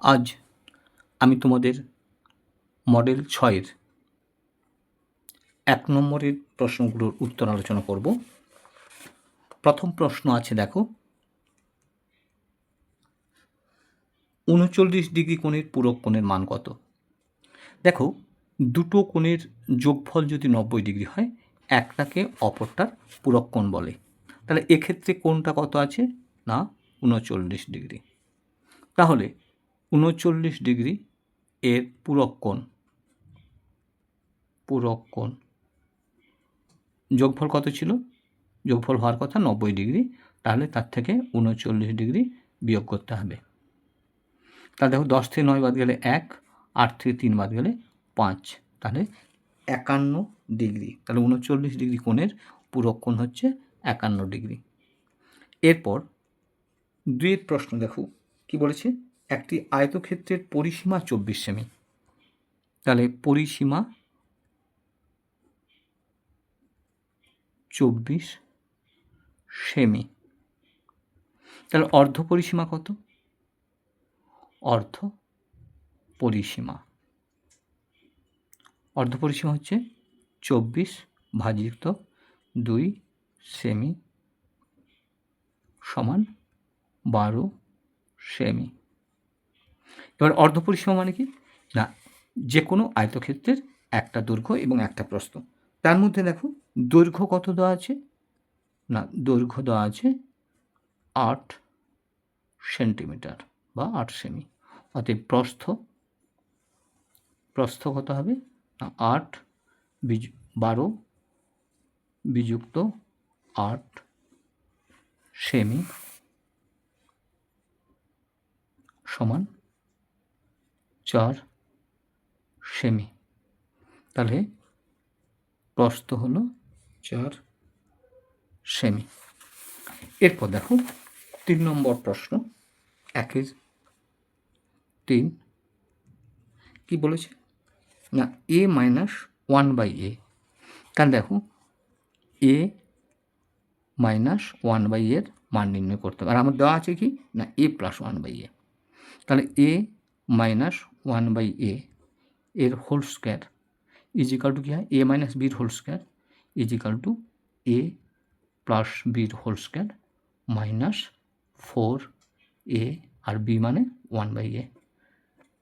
আজ আমি তোমাদের মডেল 6-এর 1 নম্বরের প্রশ্নগুলোর উত্তর আলোচনা করব। প্রথম প্রশ্ন আছে, দেখো, 39 ডিগ্রি কোণের পূরক কোণের মান কত? দেখো, দুটো কোণের যোগফল যদি 90 ডিগ্রি হয়, একটাকে অপরটার পূরক কোণ বলে। তাহলে এক্ষেত্রে কোণটা কত আছে? না, 39 ডিগ্রি। তাহলে 39 ডিগ্রি এর পূরক কোণ যোগফল কত ছিল? যোগফল হওয়ার কথা 90 ডিগ্রি, তাহলে তার থেকে 39 ডিগ্রি বিয়োগ করতে হবে। তাহলে দেখো, 10 থেকে 9 বাদ গেলে 1, 8 থেকে 3 বাদ গেলে 5, তাহলে 51 ডিগ্রি। তাহলে 39 ডিগ্রি কোণের পূরক কোণ হচ্ছে 51 ডিগ্রি। এরপর 2-এর প্রশ্ন দেখো, কি বলেছে? একটি আয়তক্ষেত্রের পরিসীমা 24 সেমি। তাহলে পরিসীমা 24 সেমি। তাহলে অর্ধ পরিসীমা কত? অর্ধ পরিসীমা হচ্ছে 24 ভাজিত 2 সেমি সমান 12 সেমি। এবার অর্ধ পরিসীমা মানে কি? না, যে কোনো আয়তক্ষেত্রের একটা দৈর্ঘ্য এবং একটা প্রস্থ। তার মধ্যে দেখো, দৈর্ঘ্য কত দেওয়া আছে? না, দৈর্ঘ্য দেওয়া আছে 8 সেন্টিমিটার বা 8 সেমি। অতএব প্রস্থ কত হবে? না, 8 12 বিযুক্ত 8 সেমি সমান 4 সেমি। তাহলে প্রস্থ হলো 4 সেমি। এরপর দেখো, 3 নম্বর প্রশ্ন, 1-3 কি বলেছে? না, a - 1/a। তাহলে দেখো, a - 1/a এর মান নির্ণয় করতে হবে। আর আমার দেওয়া আছে কি? না, a + 1/a। তাহলে a - 1/a এর হোল স্কোয়ার ইজিক্যাল টু কি হয়? a - b এর whole square equal to a + b এর হোল স্কোয়ার মাইনাস 4a, আর b মানে 1/a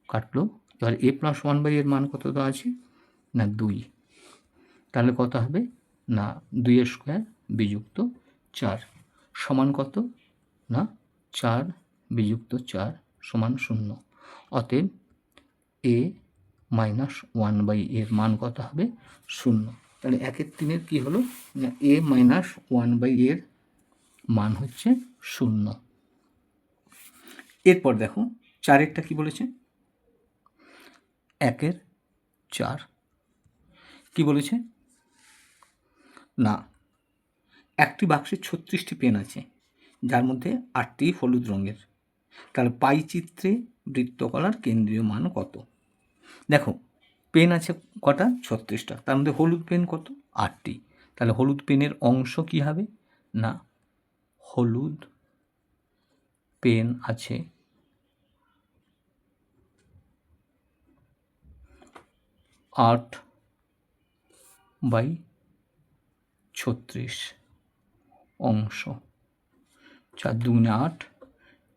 কাটলো। এবার a + 1/a এর মান কত দেওয়া আছে? না, 2। তাহলে কত হবে? না, 2 স্কোয়ার বিযুক্ত 4 সমান কত? না, 4 বিযুক্ত 4 সমান 0। অতএব a - 1/a এর মান কত হবে? 0। তাহলে 1-3 কী হলো? না, a - 1/a এর মান হচ্ছে 0। এরপর দেখো, 4-এরটা কী বলেছে? 1-4 কি বলেছে? না, একটি বাক্সে 36টি পেন আছে, যার মধ্যে 8টি হলুদ রঙের। তাহলে পাই চিত্রে বৃত্তকলার কেন্দ্রীয় মান কত? দেখো, পেন আছে কটা? 36টা। তার মধ্যে হলুদ পেন কত? 8টি। তাহলে হলুদ পেনের অংশ কি হবে? না, হলুদ পেন আছে 8/36 অংশ। 4 2 8,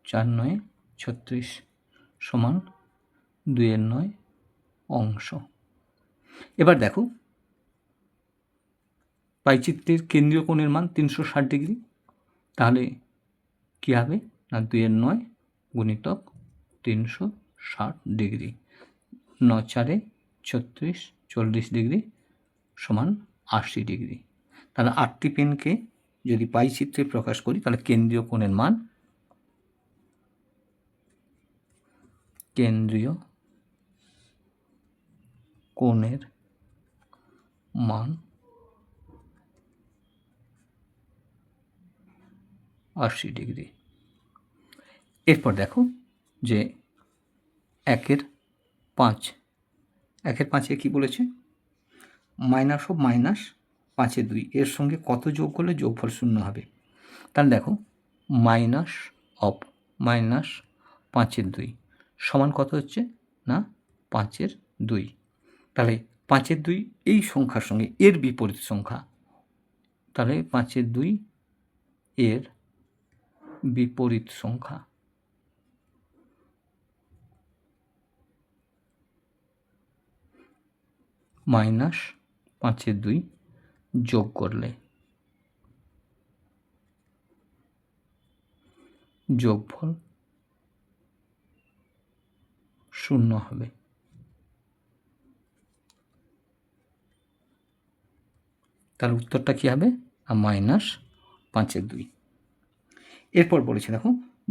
4 9 36 সমান 2/9 অংশ। এবার দেখো, পাইচিত্রের কেন্দ্রীয় কোণের মান 360 ডিগ্রি। তাহলে কী হবে? না, 2/9 গুণিতক 360 ডিগ্রি। 9 4 36, 40 ডিগ্রি সমান 80 ডিগ্রি। তাহলে 8টি পেনকে যদি পাই চিত্রে প্রকাশ করি, তাহলে কেন্দ্রীয় কোণের মান 80 ডিগ্রি। এরপর দেখো যে 1-5 কী বলেছে? -5/2 এর সঙ্গে কত যোগ করলে যোগফল 0 হবে? তাহলে দেখো, -5/2 সমান কত হচ্ছে না 5/2। তাহলে 5/2 এই সংখ্যার সঙ্গে এর বিপরীত সংখ্যা, তাহলে 5/2 এর বিপরীত সংখ্যা -5/2 যোগ করলে যোগফল 0 হবে। তার উত্তরটা কী হবে? -5/2। এরপর বলেছে দেখো,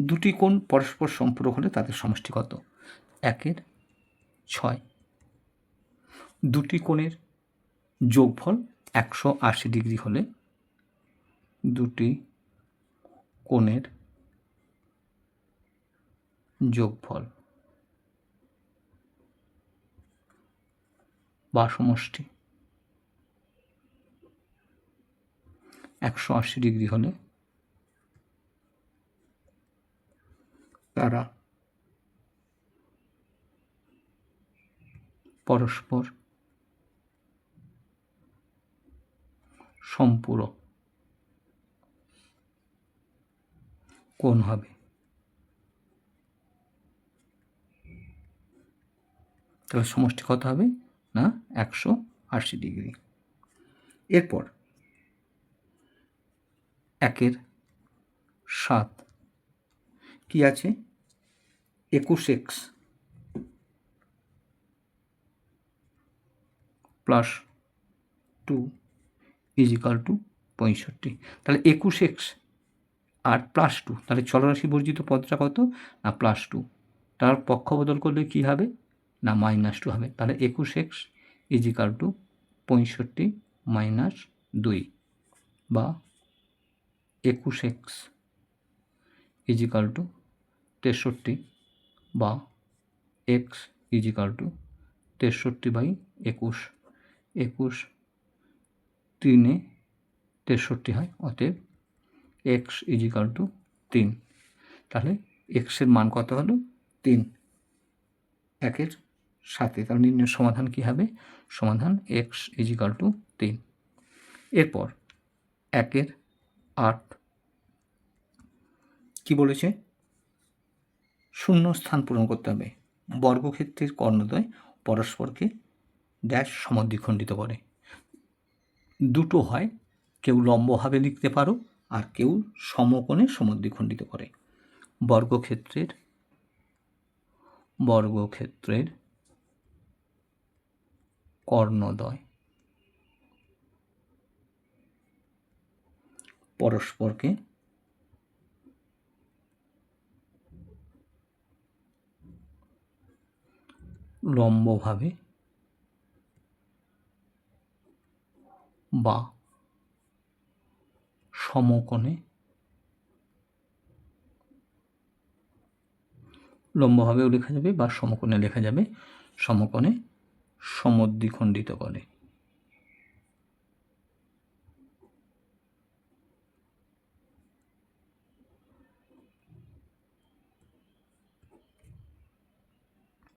দুটি কোণ পরস্পর সম্পূরক হলে তাদের সমষ্টি কত? 1/6। দুটি কোণের যোগফল 180 ডিগ্রি হলে দুটি কোণের যোগফল বা সমষ্টি 180 ডিগ্রি হলে তারা পরস্পর সম্পূরক কোণ হবে। তাহলে সমষ্টি কত হবে না 180 ডিগ্রি। এরপর 1/7 কি আছে? 21x + 2 = 65। তাহলে 21x আর +2, তাহলে চলরাশি বর্জিত পদটা কত না +2। তার পক্ষ বদল করলে কী হবে না -2 হবে। তাহলে 21x = 65 - 2 বা 21x = 63 বা x = 63/21। 21 3 63 হয়, অতএব x = 3। তাহলে x এর মান কত হলো 3 1/7। তাহলে নির্ণয় সমাধান কী হবে? সমাধান x = 3। এরপর 1/8 কি বলেছে? শূন্য স্থান পূরণ করতে হবে। বর্গক্ষেত্রের কর্ণদ্বয় পরস্পরকে ড্যাশ সমদ্বিখণ্ডিত করে। দুটো হয়, কেউ লম্বভাবে লিখতে পারো আর কেউ সমকোণে সমদ্বিখণ্ডিত করে। বর্গক্ষেত্রের কর্ণদ্বয় পরস্পরকে লম্বভাবে বা সমকোণে, লম্বভাবেও লেখা যাবে বা সমকোণে লেখা যাবে, সমকোণে সমদ্বিখণ্ডিত করে।